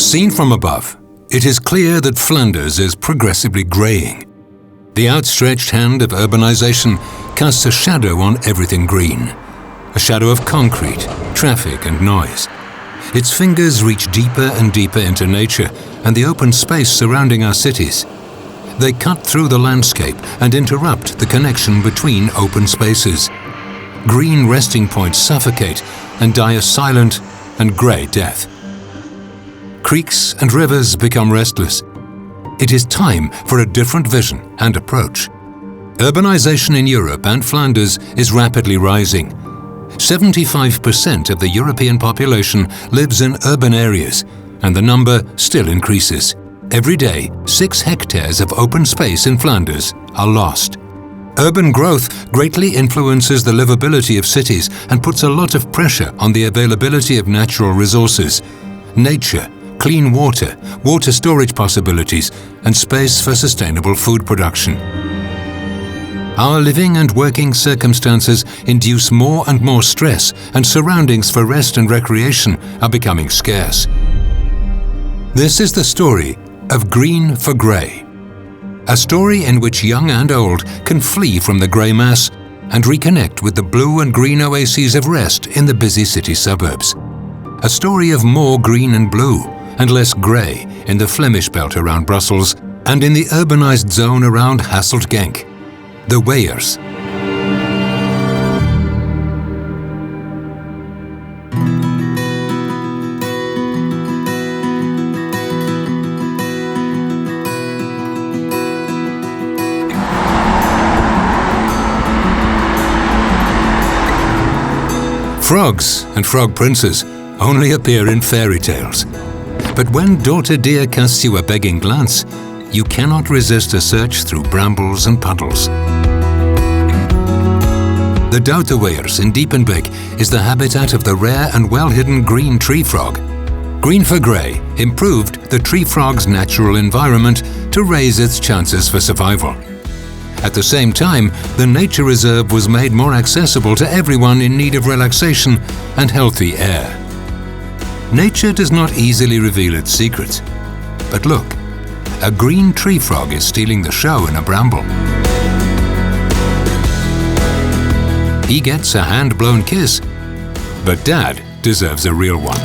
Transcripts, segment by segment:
Seen from above, it is clear that Flanders is progressively greying. The outstretched hand of urbanization casts a shadow on everything green. A shadow of concrete, traffic and noise. Its fingers reach deeper and deeper into nature and the open space surrounding our cities. They cut through the landscape and interrupt the connection between open spaces. Green resting points suffocate and die a silent and grey death. Creeks and rivers become restless. It is time for a different vision and approach. Urbanization in Europe and Flanders is rapidly rising. 75% of the European population lives in urban areas, and the number still increases. Every day, 6 hectares of open space in Flanders are lost. Urban growth greatly influences the livability of cities and puts a lot of pressure on the availability of natural resources. Nature, clean water, water storage possibilities, and space for sustainable food production. Our living and working circumstances induce more and more stress, and surroundings for rest and recreation are becoming scarce. This is the story of Green4Grey, a story in which young and old can flee from the grey mass and reconnect with the blue and green oases of rest in the busy city suburbs. A story of more green and blue and less grey in the Flemish belt around Brussels and in the urbanized zone around Hasselt-Genk. The Weyers. Frogs and frog princes only appear in fairy tales. But when daughter dear casts you a begging glance, you cannot resist a search through brambles and puddles. The Weyers in Diepenbeek is the habitat of the rare and well-hidden green tree frog. Green4Grey improved the tree frog's natural environment to raise its chances for survival. At the same time, the nature reserve was made more accessible to everyone in need of relaxation and healthy air. Nature does not easily reveal its secrets. But look, a green tree frog is stealing the show in a bramble. He gets a hand-blown kiss, but Dad deserves a real one.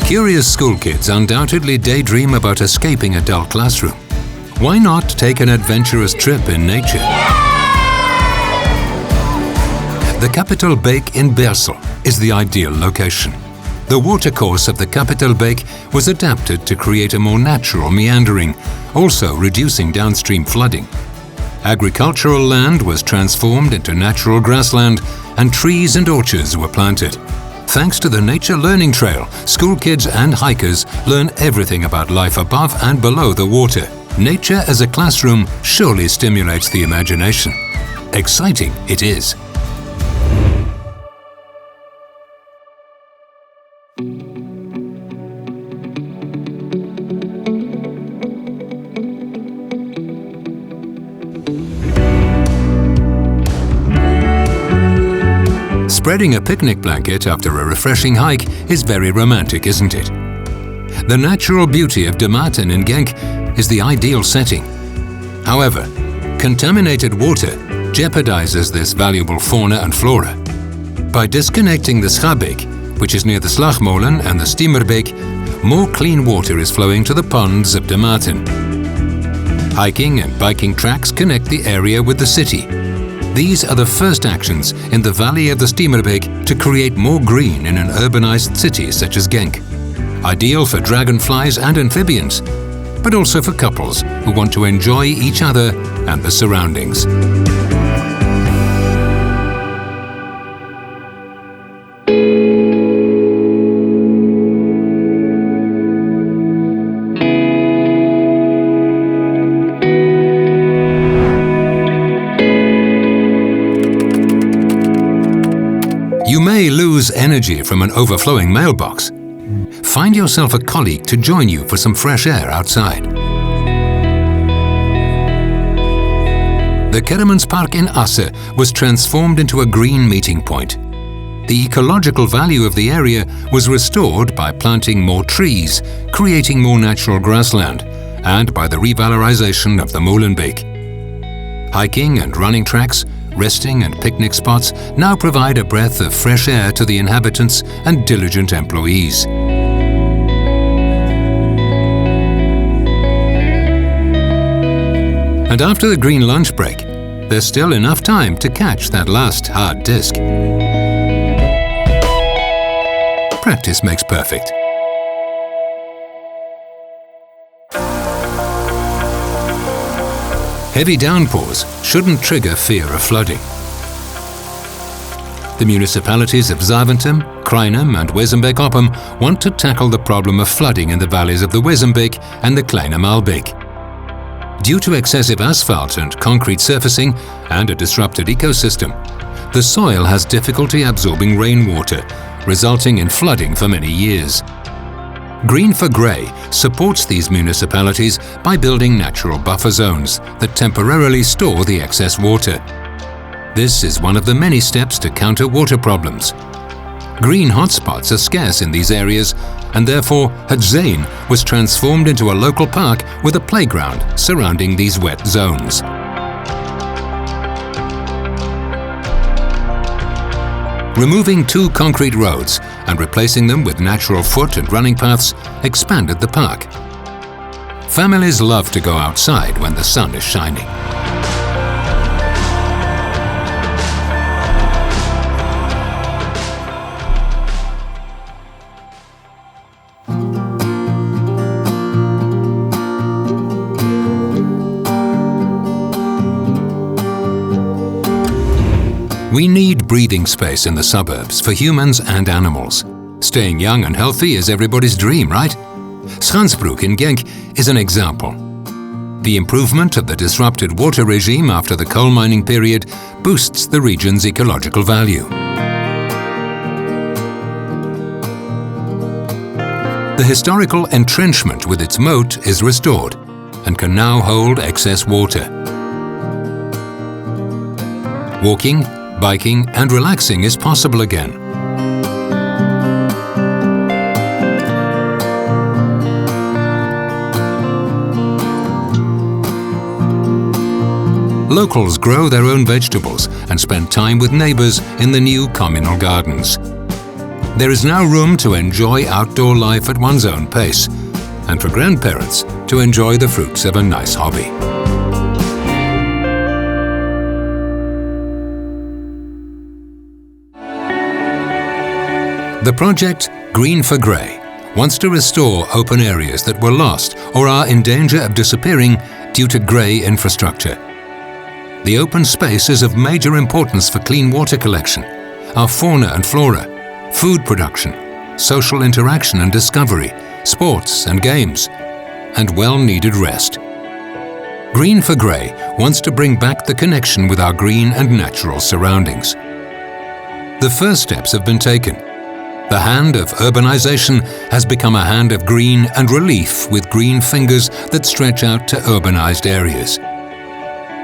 Curious school kids undoubtedly daydream about escaping a dull classroom. Why not take an adventurous trip in nature? The Kapitelbeek in Beersel is the ideal location. The watercourse of the Kapitelbeek was adapted to create a more natural meandering, also reducing downstream flooding. Agricultural land was transformed into natural grassland, and trees and orchards were planted. Thanks to the Nature Learning Trail, school kids and hikers learn everything about life above and below the water. Nature as a classroom surely stimulates the imagination. Exciting it is. Spreading a picnic blanket after a refreshing hike is very romantic, isn't it? The natural beauty of De Maten in Genk is the ideal setting. However, contaminated water jeopardizes this valuable fauna and flora. By disconnecting the Schabeek, which is near the Slagmolen, and the Stiemerbeek, more clean water is flowing to the ponds of De Maten. Hiking and biking tracks connect the area with the city. These are the first actions in the valley of the Stiemerbeek to create more green in an urbanized city such as Genk. Ideal for dragonflies and amphibians, but also for couples who want to enjoy each other and the surroundings. You may lose energy from an overflowing mailbox. Find yourself a colleague to join you for some fresh air outside. The Keremenspark in Asse was transformed into a green meeting point. The ecological value of the area was restored by planting more trees, creating more natural grassland, and by the revalorization of the Molenbeek. Hiking and running tracks, resting and picnic spots now provide a breath of fresh air to the inhabitants and diligent employees. And after the green lunch break, there's still enough time to catch that last hard disc. Practice makes perfect. Heavy downpours shouldn't trigger fear of flooding. The municipalities of Zaventem, Kruinem and Wezenbeek-Oppum want to tackle the problem of flooding in the valleys of the Wezenbeek and the Kleine Maalbeek. Due to excessive asphalt and concrete surfacing and a disrupted ecosystem, the soil has difficulty absorbing rainwater, resulting in flooding for many years. Green4Grey supports these municipalities by building natural buffer zones that temporarily store the excess water. This is one of the many steps to counter water problems. Green hotspots are scarce in these areas, and therefore Het Zeen was transformed into a local park with a playground surrounding these wet zones. Removing 2 concrete roads and replacing them with natural foot and running paths expanded the park. Families love to go outside when the sun is shining. We need breathing space in the suburbs for humans and animals. Staying young and healthy is everybody's dream, right? Schansbroek in Genk is an example. The improvement of the disrupted water regime after the coal mining period boosts the region's ecological value. The historical entrenchment with its moat is restored and can now hold excess water. Walking, biking and relaxing is possible again. Locals grow their own vegetables and spend time with neighbours in the new communal gardens. There is now room to enjoy outdoor life at one's own pace, and for grandparents to enjoy the fruits of a nice hobby. The project Green4Grey wants to restore open areas that were lost or are in danger of disappearing due to grey infrastructure. The open space is of major importance for clean water collection, our fauna and flora, food production, social interaction and discovery, sports and games, and well-needed rest. Green4Grey wants to bring back the connection with our green and natural surroundings. The first steps have been taken. The hand of urbanization has become a hand of green and relief with green fingers that stretch out to urbanized areas.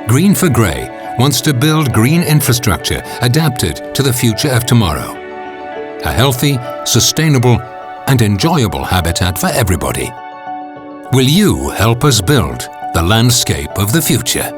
Green4Grey wants to build green infrastructure adapted to the future of tomorrow. A healthy, sustainable and enjoyable habitat for everybody. Will you help us build the landscape of the future?